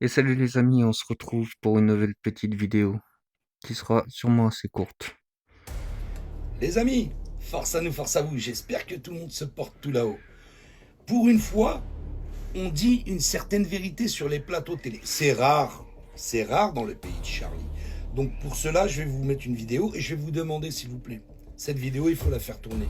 Et salut les amis, on se retrouve pour une nouvelle petite vidéo qui sera sûrement assez courte. Les amis, force à nous, force à vous. J'espère que tout le monde se porte tout là-haut. Pour une fois, on dit une certaine vérité sur les plateaux télé. C'est rare dans le pays de Charlie. Donc pour cela, je vais vous mettre une vidéo et je vais vous demander s'il vous plaît. Cette vidéo, il faut la faire tourner.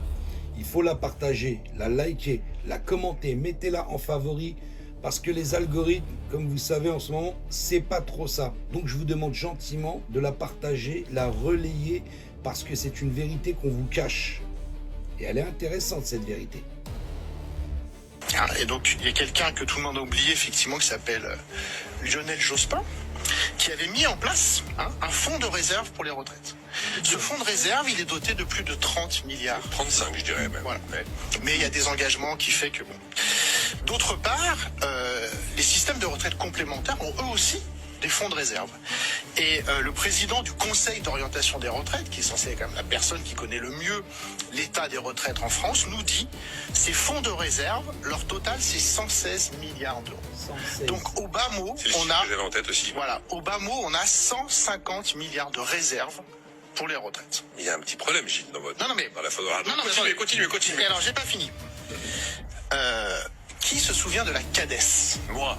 Il faut la partager, la liker, la commenter, mettez-la en favori. Parce que les algorithmes, comme vous savez en ce moment, c'est pas trop ça. Donc je vous demande gentiment de la partager, la relayer, parce que c'est une vérité qu'on vous cache. Et elle est intéressante, cette vérité. Et donc, il y a quelqu'un que tout le monde a oublié, effectivement, qui s'appelle Lionel Jospin, qui avait mis en place un fonds de réserve pour les retraites. Ce fonds de réserve, il est doté de plus de 30 milliards. 35, je dirais même. Voilà. Ouais. Mais il y a des engagements qui fait que bon. D'autre part, les systèmes de retraite complémentaires ont eux aussi des fonds de réserve. Et le président du Conseil d'orientation des retraites, qui est censé être quand même la personne qui connaît le mieux l'état des retraites en France, nous dit ces fonds de réserve, leur total c'est 116 milliards d'euros. 116. Donc au bas mot, C'est le on chiffre a que j'avais en tête aussi. voilà, au bas mot, on a 150 milliards de réserves pour les retraites. Il y a un petit problème, Gilles, dans votre. Non, mais dans la photo. non, mais attendez. Continue. Et alors, j'ai pas fini. Qui se souvient de la CADES? Moi.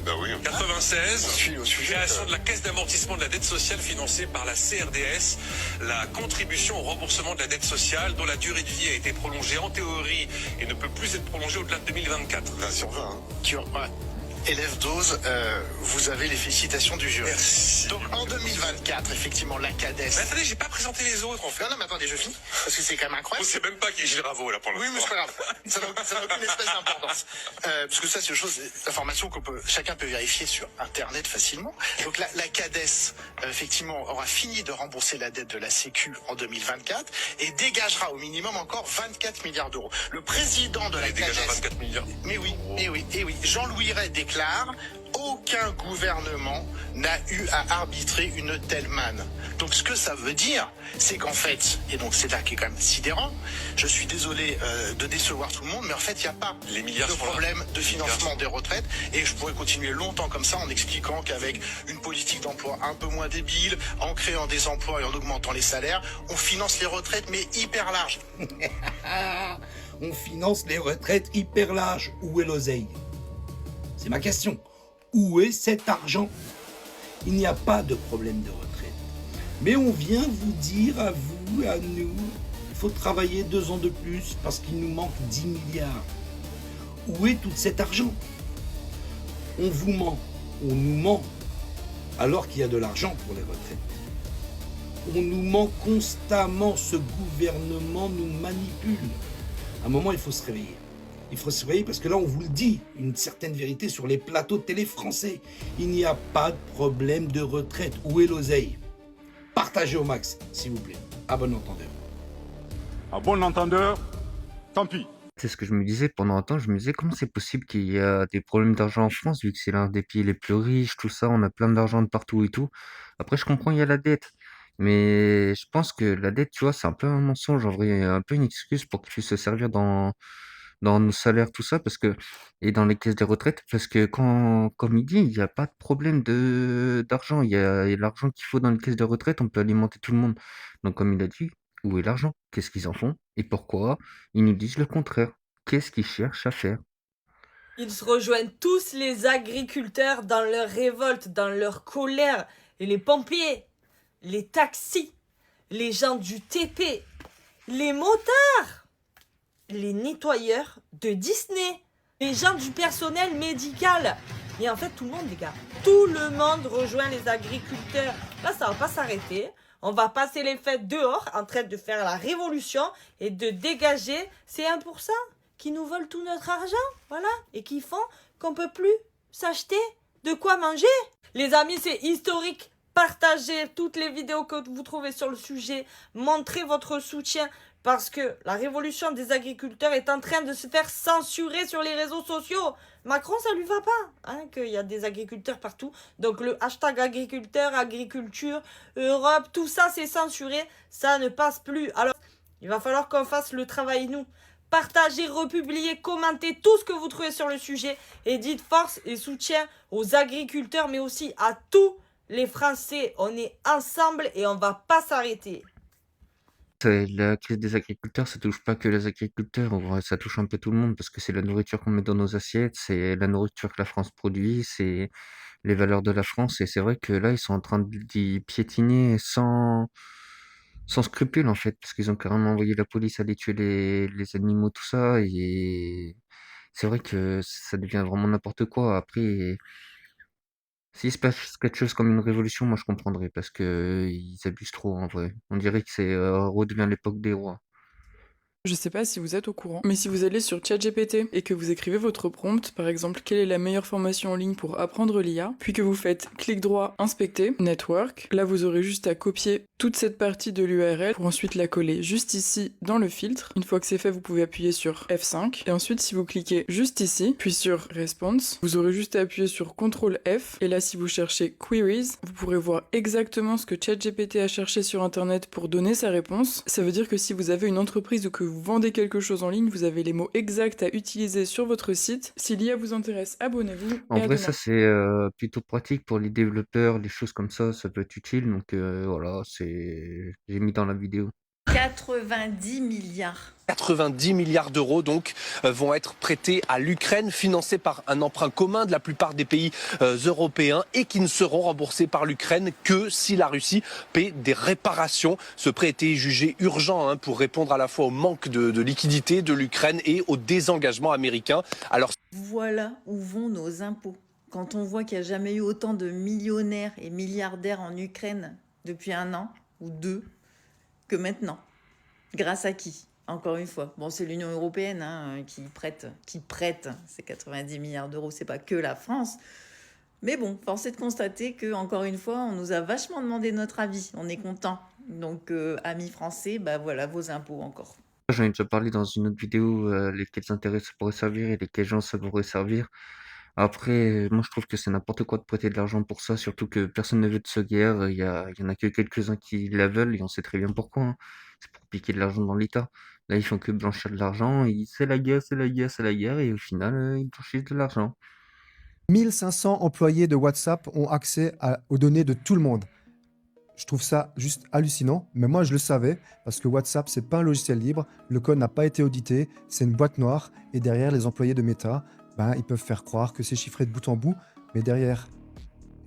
Bah oui. 96. Je suis au sujet. Création de la caisse d'amortissement de la dette sociale financée par la CRDS, la contribution au remboursement de la dette sociale dont la durée de vie a été prolongée en théorie et ne peut plus être prolongée au-delà de 2024. 20 sur 20. Élève dose, vous avez les félicitations du jury. Merci. Donc en 2024, effectivement, la CADES. Mais attendez, j'ai pas présenté les autres en fait. Non, mais attendez, je finis. Parce que c'est quand même On incroyable. sait même pas qui est Gilles Ravo là pour Oui, l'instant. mais c'est pas grave. Ça n'a aucune espèce d'importance. Parce que ça, c'est une chose, information chacun peut vérifier sur Internet facilement. Donc la CADES, effectivement, aura fini de rembourser la dette de la Sécu en 2024 et dégagera au minimum encore 24 milliards d'euros. Le président de la Elle dégage à CADES. 24 milliards. Mais oui, Jean-Louis Ray déclare: aucun gouvernement n'a eu à arbitrer une telle manne. Donc ce que ça veut dire, c'est qu'en fait, et donc c'est là qui est quand même sidérant, je suis désolé de décevoir tout le monde, mais en fait, il n'y a pas Les milliards de sont là. problème de financement des retraites. Et je pourrais continuer longtemps comme ça en expliquant qu'avec une politique d'emploi un peu moins débile, en créant des emplois et en augmentant les salaires, on finance les retraites, mais hyper large. On finance les retraites hyper larges. Où est l'oseille? C'est ma question. Où est cet argent? Il n'y a pas de problème de retraite. Mais on vient vous dire à vous, à nous, il faut travailler 2 ans de plus parce qu'il nous manque 10 milliards. Où est tout cet argent? On vous ment, on nous ment, alors qu'il y a de l'argent pour les retraites. On nous ment constamment, ce gouvernement nous manipule. À un moment, il faut se réveiller. Il faut se réveiller parce que là, on vous le dit, une certaine vérité sur les plateaux de télé français. Il n'y a pas de problème de retraite. Où est l'oseille? Partagez au max, s'il vous plaît. À bon entendeur. À bon entendeur, tant pis. C'est ce que je me disais pendant un temps, je me disais comment c'est possible qu'il y a des problèmes d'argent en France, vu que c'est l'un des pays les plus riches, tout ça, on a plein d'argent de partout et tout. Après, je comprends, il y a la dette. Mais je pense que la dette, tu vois, c'est un peu un mensonge, en vrai, un peu une excuse pour qu'ils puissent se servir dans nos salaires, tout ça, parce que, et dans les caisses des retraites, parce que quand, comme il dit, il n'y a pas de problème d'argent. Il y a l'argent qu'il faut dans les caisses de retraite, on peut alimenter tout le monde. Donc, comme il a dit, où est l'argent? Qu'est-ce qu'ils en font? Et pourquoi? Ils nous disent le contraire. Qu'est-ce qu'ils cherchent à faire? Ils se rejoignent tous, les agriculteurs, dans leur révolte, dans leur colère. Et les pompiers, les taxis, les gens du TP, les motards, les nettoyeurs de Disney, les gens du personnel médical. Et en fait, tout le monde, les gars, tout le monde rejoint les agriculteurs. Là, ça va pas s'arrêter. On va passer les fêtes dehors, en train de faire la révolution et de dégager ces 1% qui nous volent tout notre argent, voilà, et qui font qu'on peut plus s'acheter de quoi manger. Les amis, c'est historique. Partagez toutes les vidéos que vous trouvez sur le sujet. Montrez votre soutien parce que la révolution des agriculteurs est en train de se faire censurer sur les réseaux sociaux. Macron, ça lui va pas, hein, qu'il y a des agriculteurs partout. Donc le hashtag agriculteur, agriculture, Europe, tout ça c'est censuré. Ça ne passe plus. Alors, il va falloir qu'on fasse le travail, nous. partagez, republiez, commentez tout ce que vous trouvez sur le sujet et dites force et soutien aux agriculteurs mais aussi à tous les Français. On est ensemble et on va pas s'arrêter. La crise des agriculteurs, ça touche pas que les agriculteurs, en vrai, ça touche un peu tout le monde parce que c'est la nourriture qu'on met dans nos assiettes, c'est la nourriture que la France produit, c'est les valeurs de la France et c'est vrai que là, ils sont en train d'y piétiner sans scrupule en fait, parce qu'ils ont carrément envoyé la police aller tuer les animaux, tout ça et c'est vrai que ça devient vraiment n'importe quoi. Après, s'il se passe quelque chose comme une révolution, moi je comprendrais parce que ils abusent trop en vrai. On dirait que c'est, redevient l'époque des rois. Je sais pas si vous êtes au courant, mais si vous allez sur ChatGPT et que vous écrivez votre prompt, par exemple quelle est la meilleure formation en ligne pour apprendre l'IA, puis que vous faites clic droit, inspecter, network, là vous aurez juste à copier toute cette partie de l'URL pour ensuite la coller juste ici dans le filtre. Une fois que c'est fait, vous pouvez appuyer sur F5 et ensuite si vous cliquez juste ici, puis sur Response, vous aurez juste à appuyer sur CTRL F et là si vous cherchez Queries, vous pourrez voir exactement ce que ChatGPT a cherché sur internet pour donner sa réponse. Ça veut dire que si vous avez une entreprise ou que vous vendez quelque chose en ligne, vous avez les mots exacts à utiliser sur votre site. Si l'IA vous intéresse, abonnez-vous. En Et à vrai, demain. ça c'est, plutôt pratique pour les développeurs, les choses comme ça peut être utile donc voilà, j'ai mis dans la vidéo. 90 milliards. 90 milliards d'euros donc vont être prêtés à l'Ukraine, financés par un emprunt commun de la plupart des pays européens et qui ne seront remboursés par l'Ukraine que si la Russie paie des réparations. Ce prêt était jugé urgent pour répondre à la fois au manque de liquidité de l'Ukraine et au désengagement américain. Alors Voilà où vont nos impôts. Quand on voit qu'il n'y a jamais eu autant de millionnaires et milliardaires en Ukraine depuis 1 an ou 2 que maintenant. Grâce à qui? Encore une fois, bon, c'est l'Union européenne qui prête ces 90 milliards d'euros, c'est pas que la France. Mais bon, force est de constater que, encore une fois, on nous a vachement demandé notre avis. On est content. Donc, amis français, bah voilà vos impôts encore. J'en ai déjà parlé dans une autre vidéo, lesquels intérêts ça pourrait servir et lesquels gens ça pourrait servir. Après, moi je trouve que c'est n'importe quoi de prêter de l'argent pour ça, surtout que personne ne veut de cette guerre, il y en a que quelques-uns qui la veulent et on sait très bien pourquoi, hein. C'est pour piquer de l'argent dans l'État. Là, ils font que blanchir de l'argent, c'est la guerre, c'est la guerre, c'est la guerre et au final, ils blanchissent de l'argent. 1500 employés de WhatsApp ont accès aux données de tout le monde. Je trouve ça juste hallucinant, mais moi je le savais, parce que WhatsApp, c'est pas un logiciel libre, le code n'a pas été audité, c'est une boîte noire, et derrière, les employés de Meta, ils peuvent faire croire que c'est chiffré de bout en bout, mais derrière,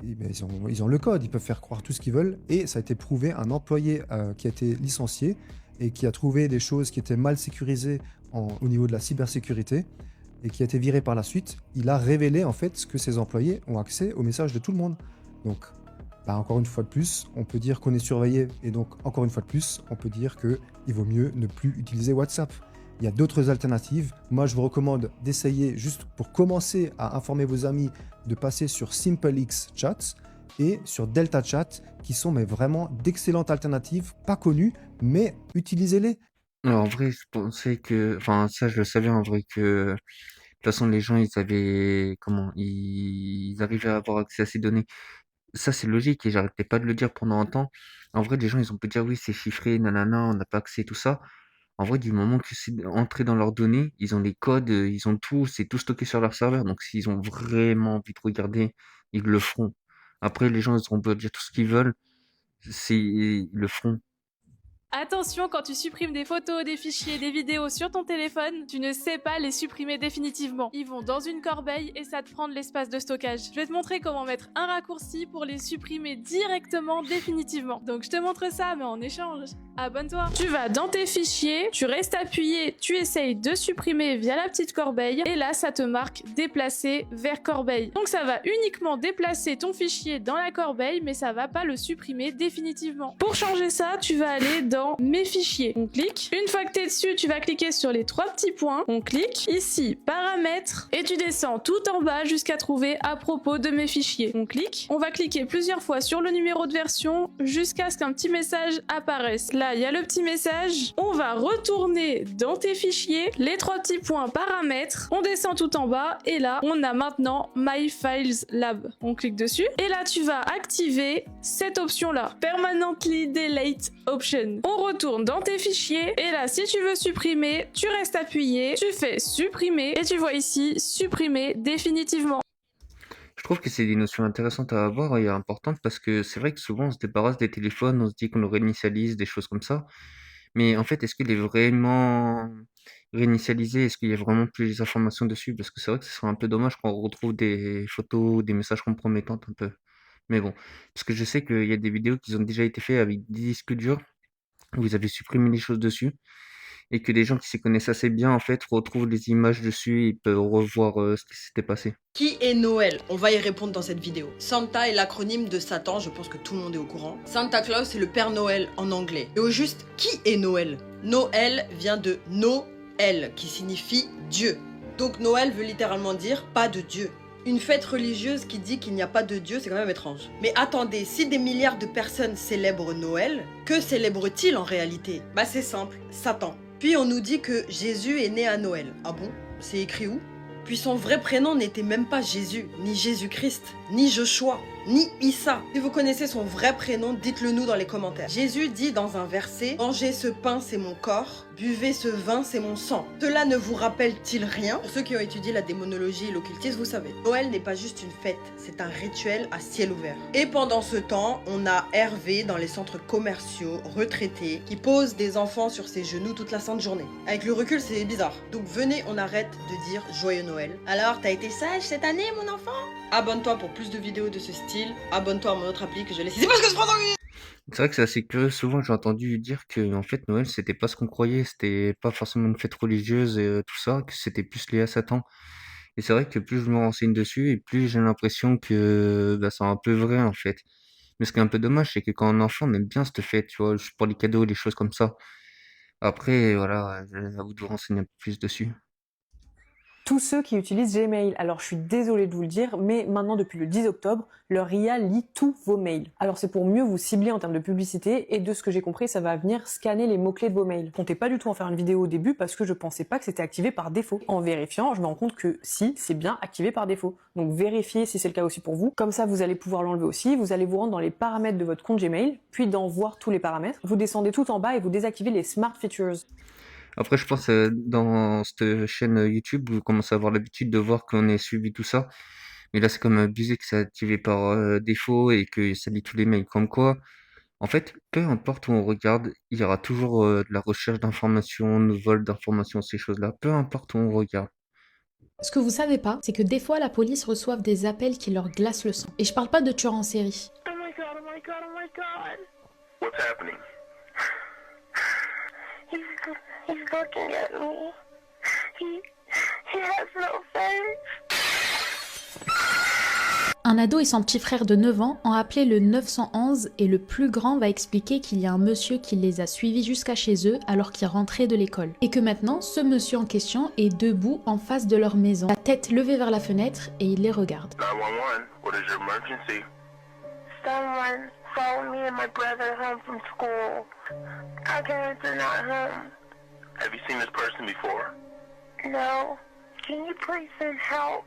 ils ont le code, ils peuvent faire croire tout ce qu'ils veulent, et ça a été prouvé, un employé qui a été licencié, et qui a trouvé des choses qui étaient mal sécurisées au niveau de la cybersécurité, et qui a été viré par la suite, il a révélé en fait que ses employés ont accès aux messages de tout le monde. Donc, encore une fois de plus, on peut dire qu'on est surveillé, et donc encore une fois de plus, on peut dire qu'il vaut mieux ne plus utiliser WhatsApp. Il y a d'autres alternatives. Moi, je vous recommande d'essayer, juste pour commencer à informer vos amis, de passer sur SimpleX Chat et sur Delta Chat, qui sont vraiment d'excellentes alternatives, pas connues, mais utilisez-les. Alors, en vrai, je pensais que, enfin, ça, je le savais en vrai que, de toute façon, les gens, ils arrivaient à avoir accès à ces données. Ça, c'est logique et j'arrêtais pas de le dire pendant un temps. En vrai, les gens, ils ont pu dire oui, c'est chiffré, nanana, on n'a pas accès, tout ça. En vrai, du moment que c'est entré dans leurs données, ils ont les codes, ils ont tout, c'est tout stocké sur leur serveur. Donc, s'ils ont vraiment envie de regarder, ils le feront. Après, les gens, ils auront beau dire tout ce qu'ils veulent, ils le feront. Attention, quand tu supprimes des photos, des fichiers, des vidéos sur ton téléphone, tu ne sais pas les supprimer définitivement. Ils vont dans une corbeille et ça te prend de l'espace de stockage. Je vais te montrer comment mettre un raccourci pour les supprimer directement, définitivement. Donc je te montre ça, mais en échange, abonne-toi. Tu vas dans tes fichiers, tu restes appuyé, tu essayes de supprimer via la petite corbeille et là ça te marque déplacer vers corbeille. Donc ça va uniquement déplacer ton fichier dans la corbeille, mais ça va pas le supprimer définitivement. Pour changer ça, tu vas aller dans mes fichiers. On clique. Une fois que tu es dessus, tu vas cliquer sur les 3 petits points. On clique. Ici, paramètres. Et tu descends tout en bas jusqu'à trouver à propos de mes fichiers. On clique. On va cliquer plusieurs fois sur le numéro de version jusqu'à ce qu'un petit message apparaisse. Là, il y a le petit message. On va retourner dans tes fichiers. Les 3 petits points paramètres. On descend tout en bas. Et là, on a maintenant My Files Lab. On clique dessus. Et là, tu vas activer cette option-là. Permanently Delete Option. On retourne dans tes fichiers et là si tu veux supprimer, tu restes appuyé, tu fais supprimer et tu vois ici supprimer définitivement. Je trouve que c'est des notions intéressantes à avoir et importantes parce que c'est vrai que souvent on se débarrasse des téléphones, on se dit qu'on le réinitialise, des choses comme ça. Mais en fait, est-ce qu'il est vraiment réinitialisé? Est-ce qu'il y a vraiment plus les informations dessus? Parce que c'est vrai que ce serait un peu dommage qu'on retrouve des photos, des messages compromettants un peu. Mais bon, parce que je sais qu'il y a des vidéos qui ont déjà été faites avec des disques durs où ils avaient supprimé les choses dessus et que des gens qui s'y connaissent assez bien en fait retrouvent les images dessus et ils peuvent revoir ce qui s'était passé. Qui est Noël? On va y répondre dans cette vidéo. Santa est l'acronyme de Satan, je pense que tout le monde est au courant. Santa Claus c'est le Père Noël en anglais. Et au juste, qui est Noël? Noël vient de Noël, qui signifie Dieu. Donc Noël veut littéralement dire pas de Dieu. Une fête religieuse qui dit qu'il n'y a pas de Dieu, c'est quand même étrange. Mais attendez, si des milliards de personnes célèbrent Noël, que célèbrent-ils en réalité? Bah c'est simple, Satan. Puis on nous dit que Jésus est né à Noël. Ah bon? C'est écrit où? Puis son vrai prénom n'était même pas Jésus, ni Jésus-Christ, ni Joshua, ni Issa. Si vous connaissez son vrai prénom, dites-le nous dans les commentaires. Jésus dit dans un verset, « Mangez ce pain, c'est mon corps, buvez ce vin, c'est mon sang. » Cela ne vous rappelle-t-il rien? Pour ceux qui ont étudié la démonologie et l'occultisme, vous savez. Noël n'est pas juste une fête, c'est un rituel à ciel ouvert. Et pendant ce temps, on a Hervé dans les centres commerciaux, retraités, qui pose des enfants sur ses genoux toute la sainte journée. Avec le recul, c'est bizarre. Donc venez, on arrête de dire Joyeux Noël. Alors, t'as été sage cette année, mon enfant? Abonne-toi pour plus de vidéos de ce style. Abonne-toi à mon autre appli que je laisse ici parce que je prends dans le... C'est vrai que c'est assez curieux. Souvent, j'ai entendu dire que en fait Noël, c'était pas ce qu'on croyait, c'était pas forcément une fête religieuse et tout ça, que c'était plus lié à Satan. Et c'est vrai que plus je me renseigne dessus et plus j'ai l'impression que bah, c'est un peu vrai en fait. Mais ce qui est un peu dommage, c'est que quand on est enfant, on aime bien cette fête, tu vois, juste pour les cadeaux, les choses comme ça. Après, voilà, à vous de vous renseigner un peu plus dessus. Tous ceux qui utilisent Gmail. Alors je suis désolée de vous le dire, mais maintenant depuis le 10 octobre, leur IA lit tous vos mails. Alors c'est pour mieux vous cibler en termes de publicité et de ce que j'ai compris, ça va venir scanner les mots-clés de vos mails. Je comptais pas du tout en faire une vidéo au début parce que je pensais pas que c'était activé par défaut. En vérifiant, je me rends compte que si, c'est bien activé par défaut. Donc vérifiez si c'est le cas aussi pour vous. Comme ça, vous allez pouvoir l'enlever aussi. Vous allez vous rendre dans les paramètres de votre compte Gmail, puis dans voir tous les paramètres. Vous descendez tout en bas et vous désactivez les Smart Features. Après, je pense dans cette chaîne YouTube, vous commencez à avoir l'habitude de voir qu'on est suivi tout ça. Mais là, c'est comme abusé que c'est activé par défaut et que ça lit tous les mails. Comme quoi, en fait, peu importe où on regarde, il y aura toujours de la recherche d'informations, de vol d'informations, ces choses-là. Peu importe où on regarde. Ce que vous savez pas, c'est que des fois la police reçoivent des appels qui leur glacent le sang. Et je parle pas de tueurs en série. Oh my god, oh my god, oh my god. What's happening? He's looking at me. He has no face. Un ado et son petit frère de 9 ans ont appelé le 911 et le plus grand va expliquer qu'il y a un monsieur qui les a suivis jusqu'à chez eux alors qu'ils rentraient de l'école. Et que maintenant, ce monsieur en question est debout en face de leur maison, la tête levée vers la fenêtre et il les regarde. 911, what is your emergency? Someone followed me and my brother home from school. Our parents are not home. Have you seen this person before? No. Can you please send help?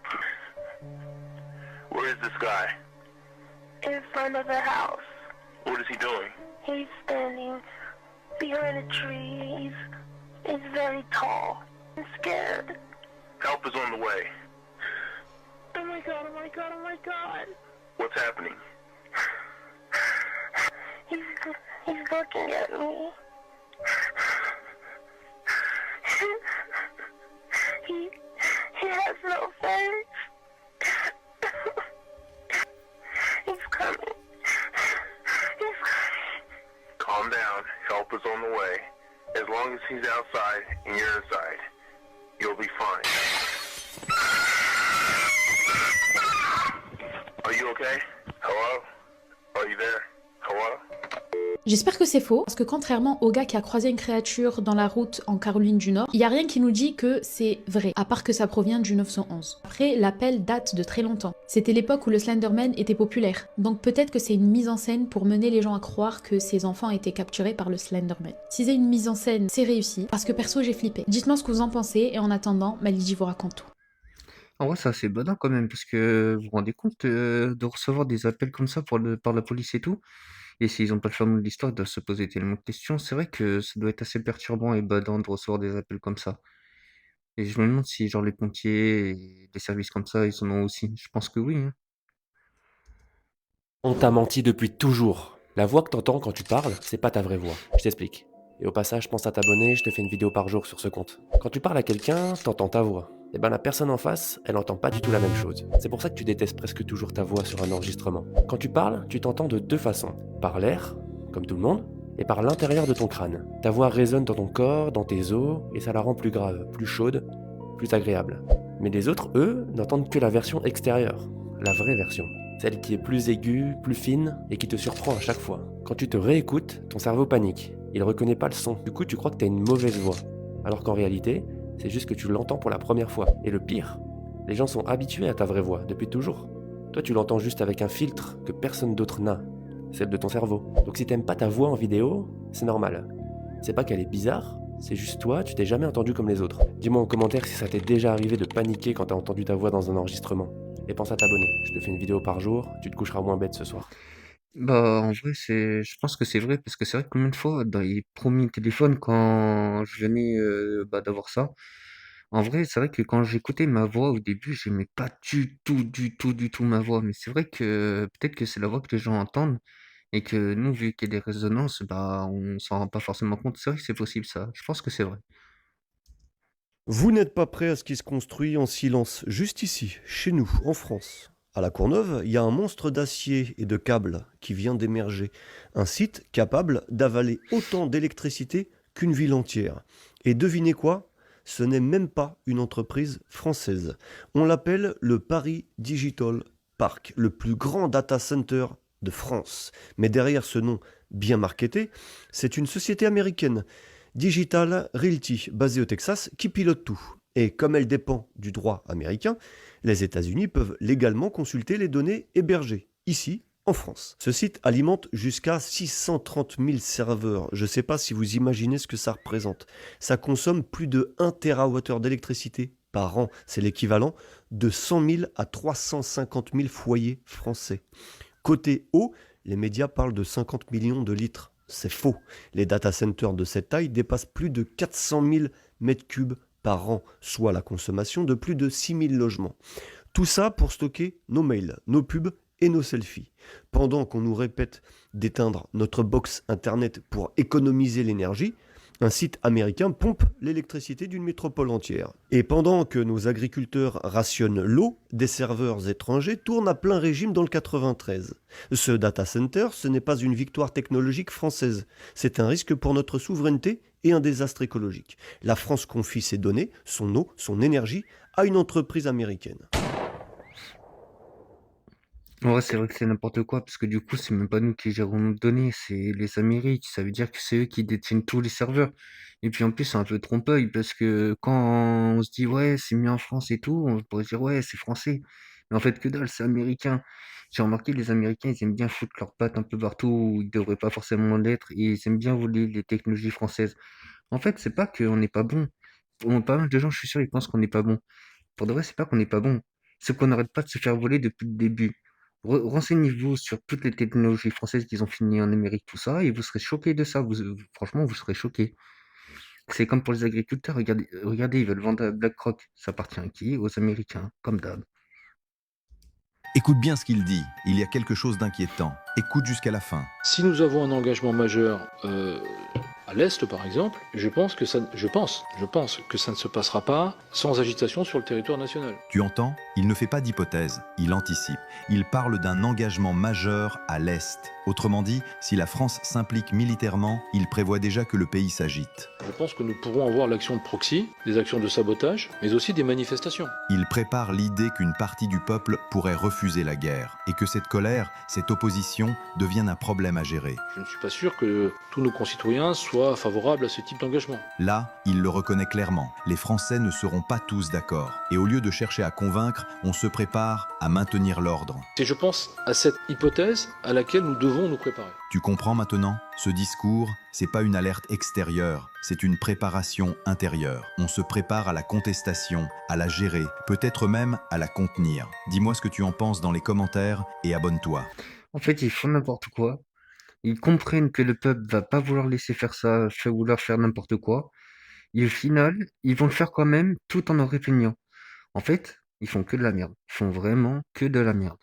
Where is this guy? In front of the house. What is he doing? He's standing behind a tree. He's very tall. I'm scared. Help is on the way. Oh my god, oh my god, oh my god. What's happening? He's looking at me. He has no face. He's coming. He's coming. Calm down. Help is on the way. As long as he's outside and you're inside, you'll be fine. Are you okay? Hello? Are you there? Hello? J'espère que c'est faux, parce que contrairement au gars qui a croisé une créature dans la route en Caroline du Nord, il n'y a rien qui nous dit que c'est vrai, à part que ça provient du 911. Après, l'appel date de très longtemps. C'était l'époque où le Slenderman était populaire, donc peut-être que c'est une mise en scène pour mener les gens à croire que ces enfants étaient capturés par le Slenderman. Si c'est une mise en scène, c'est réussi, parce que perso j'ai flippé. Dites-moi ce que vous en pensez, et en attendant, Malidji vous raconte tout. En vrai, c'est assez badant quand même, parce que vous vous rendez compte de recevoir des appels comme ça par la police et tout. Et s'ils ont pas le fin mot de l'histoire, ils doivent se poser tellement de questions. C'est vrai que ça doit être assez perturbant et badant de recevoir des appels comme ça. Et je me demande si genre les pompiers et des services comme ça, ils en ont aussi. Je pense que oui, hein. On t'a menti depuis toujours. La voix que t'entends quand tu parles, c'est pas ta vraie voix. Je t'explique. Et au passage, pense à t'abonner, je te fais une vidéo par jour sur ce compte. Quand tu parles à quelqu'un, t'entends ta voix. Et ben la personne en face, elle entend pas du tout la même chose. C'est pour ça que tu détestes presque toujours ta voix sur un enregistrement. Quand tu parles, tu t'entends de deux façons. Par l'air, comme tout le monde, et par l'intérieur de ton crâne. Ta voix résonne dans ton corps, dans tes os, et ça la rend plus grave, plus chaude, plus agréable. Mais les autres, eux, n'entendent que la version extérieure, la vraie version. Celle qui est plus aiguë, plus fine, et qui te surprend à chaque fois. Quand tu te réécoutes, ton cerveau panique. Il reconnaît pas le son. Du coup, tu crois que t'as une mauvaise voix. Alors qu'en réalité, c'est juste que tu l'entends pour la première fois. Et le pire, les gens sont habitués à ta vraie voix depuis toujours. Toi, tu l'entends juste avec un filtre que personne d'autre n'a. Celle de ton cerveau. Donc si t'aimes pas ta voix en vidéo, c'est normal. C'est pas qu'elle est bizarre, c'est juste toi, tu t'es jamais entendu comme les autres. Dis-moi en commentaire si ça t'est déjà arrivé de paniquer quand t'as entendu ta voix dans un enregistrement. Et pense à t'abonner, je te fais une vidéo par jour, tu te coucheras moins bête ce soir. Bah, en vrai, je pense que c'est vrai, parce que c'est vrai que combien de fois, dans les premiers téléphones, quand je venais bah, d'avoir ça, en vrai, c'est vrai que quand j'écoutais ma voix au début, j'aimais pas du tout ma voix. Mais c'est vrai que peut-être que c'est la voix que les gens entendent et que nous, vu qu'il y a des résonances, bah, on s'en rend pas forcément compte. C'est vrai que c'est possible ça. Je pense que c'est vrai. Vous n'êtes pas prêt à ce qui se construit en silence, juste ici, chez nous, en France. À La Courneuve, il y a un monstre d'acier et de câbles qui vient d'émerger. Un site capable d'avaler autant d'électricité qu'une ville entière. Et devinez quoi? Ce n'est même pas une entreprise française. On l'appelle le Paris Digital Park, le plus grand data center de France. Mais derrière ce nom bien marketé, c'est une société américaine, Digital Realty, basée au Texas, qui pilote tout. Et comme elle dépend du droit américain, les États-Unis peuvent légalement consulter les données hébergées, ici, en France. Ce site alimente jusqu'à 630 000 serveurs. Je ne sais pas si vous imaginez ce que ça représente. Ça consomme plus de 1 TWh d'électricité par an. C'est l'équivalent de 100 000 à 350 000 foyers français. Côté eau, les médias parlent de 50 millions de litres. C'est faux. Les data centers de cette taille dépassent plus de 400 000 mètres cubes par an, soit la consommation de plus de 6 000 logements. Tout ça pour stocker nos mails, nos pubs et nos selfies. Pendant qu'on nous répète d'éteindre notre box internet pour économiser l'énergie, un site américain pompe l'électricité d'une métropole entière. Et pendant que nos agriculteurs rationnent l'eau, des serveurs étrangers tournent à plein régime dans le 93. Ce data center, ce n'est pas une victoire technologique française. C'est un risque pour notre souveraineté et un désastre écologique. La France confie ses données, son eau, son énergie à une entreprise américaine. Ouais, c'est vrai que c'est n'importe quoi, parce que du coup, c'est même pas nous qui gérons nos données, c'est les Amériques. Ça veut dire que c'est eux qui détiennent tous les serveurs. Et puis en plus, c'est un peu trompe-l'œil, parce que quand on se dit ouais, c'est mis en France et tout, on pourrait dire ouais, c'est français. Mais en fait, que dalle, c'est américain. J'ai remarqué, les Américains, ils aiment bien foutre leurs pattes un peu partout où ils devraient pas forcément l'être, et ils aiment bien voler les technologies françaises. En fait, c'est pas qu'on n'est pas bon. Pour pas mal de gens, je suis sûr, ils pensent qu'on n'est pas bon. Pour de vrai, c'est pas qu'on n'est pas bon. C'est qu'on n'arrête pas de se faire voler depuis le début. Renseignez-vous sur toutes les technologies françaises qu'ils ont finies en Amérique, tout ça, et vous serez choqués de ça. Franchement, vous serez choqués. C'est comme pour les agriculteurs. Regardez, ils veulent vendre à BlackRock. Ça appartient à qui? Aux Américains, comme d'hab. Écoute bien ce qu'il dit, il y a quelque chose d'inquiétant. Écoute jusqu'à la fin. Si nous avons un engagement majeur à l'Est, par exemple, je pense que ça ne se passera pas sans agitation sur le territoire national. Tu entends? Il ne fait pas d'hypothèse, il anticipe. Il parle d'un engagement majeur à l'Est. Autrement dit, si la France s'implique militairement, il prévoit déjà que le pays s'agite. Je pense que nous pourrons avoir l'action de proxy, des actions de sabotage, mais aussi des manifestations. Il prépare l'idée qu'une partie du peuple pourrait refuser la guerre et que cette colère, cette opposition devienne un problème à gérer. Je ne suis pas sûr que tous nos concitoyens soient favorables à ce type d'engagement. Là, il le reconnaît clairement. Les Français ne seront pas tous d'accord. Et au lieu de chercher à convaincre, on se prépare à maintenir l'ordre. C'est, je pense, à cette hypothèse à laquelle nous devons nous préparer. Tu comprends maintenant? Ce discours, c'est pas une alerte extérieure, c'est une préparation intérieure. On se prépare à la contestation, à la gérer, peut-être même à la contenir. Dis-moi ce que tu en penses dans les commentaires et abonne-toi. En fait, ils font n'importe quoi. Ils comprennent que le peuple va pas vouloir laisser faire ça, vouloir faire n'importe quoi. Et au final, ils vont le faire quand même tout en répugnant. En fait, ils font que de la merde. Ils font vraiment que de la merde.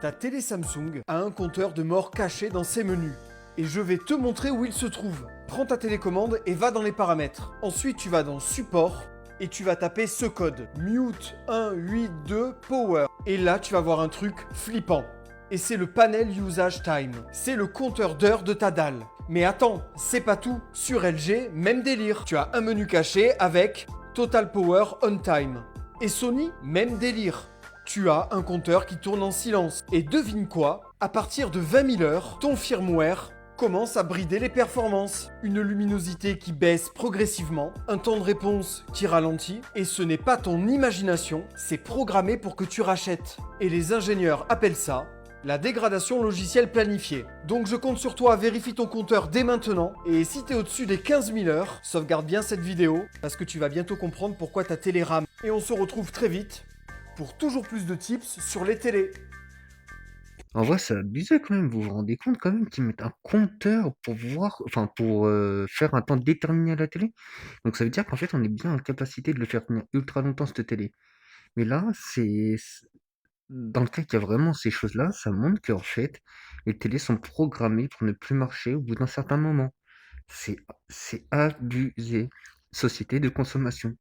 Ta télé Samsung a un compteur de mort caché dans ses menus. Et je vais te montrer où il se trouve. Prends ta télécommande et va dans les paramètres. Ensuite, tu vas dans Support et tu vas taper ce code. Mute 182 Power. Et là, tu vas voir un truc flippant. Et c'est le panel Usage Time. C'est le compteur d'heures de ta dalle. Mais attends, c'est pas tout. Sur LG, même délire. Tu as un menu caché avec Total Power On Time. Et Sony, même délire. Tu as un compteur qui tourne en silence. Et devine quoi? À partir de 20 000 heures, ton firmware commence à brider les performances. Une luminosité qui baisse progressivement, un temps de réponse qui ralentit, et ce n'est pas ton imagination, c'est programmé pour que tu rachètes. Et les ingénieurs appellent ça la dégradation logicielle planifiée. Donc je compte sur toi, vérifie ton compteur dès maintenant, et si t'es au-dessus des 15 000 heures, sauvegarde bien cette vidéo, parce que tu vas bientôt comprendre pourquoi ta télé rame. Et on se retrouve très vite pour toujours plus de tips sur les télés. En vrai, c'est abusé quand même. Vous vous rendez compte quand même qu'ils mettent un compteur pour voir, enfin pour faire un temps déterminé à la télé. Donc ça veut dire qu'en fait, on est bien en capacité de le faire tenir ultra longtemps cette télé. Mais là, dans le cas qu'il y a vraiment ces choses-là, ça montre qu'en fait, les télés sont programmées pour ne plus marcher au bout d'un certain moment. C'est c'est abusé. Société de consommation.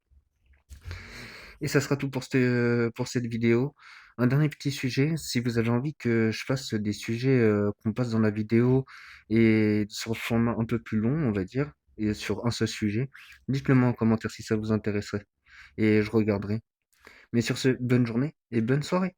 Et ça sera tout pour cette vidéo. Un dernier petit sujet, si vous avez envie que je fasse des sujets qu'on passe dans la vidéo et sur le format un peu plus long, on va dire, et sur un seul sujet, dites-le moi en commentaire si ça vous intéresserait et je regarderai. Mais sur ce, bonne journée et bonne soirée.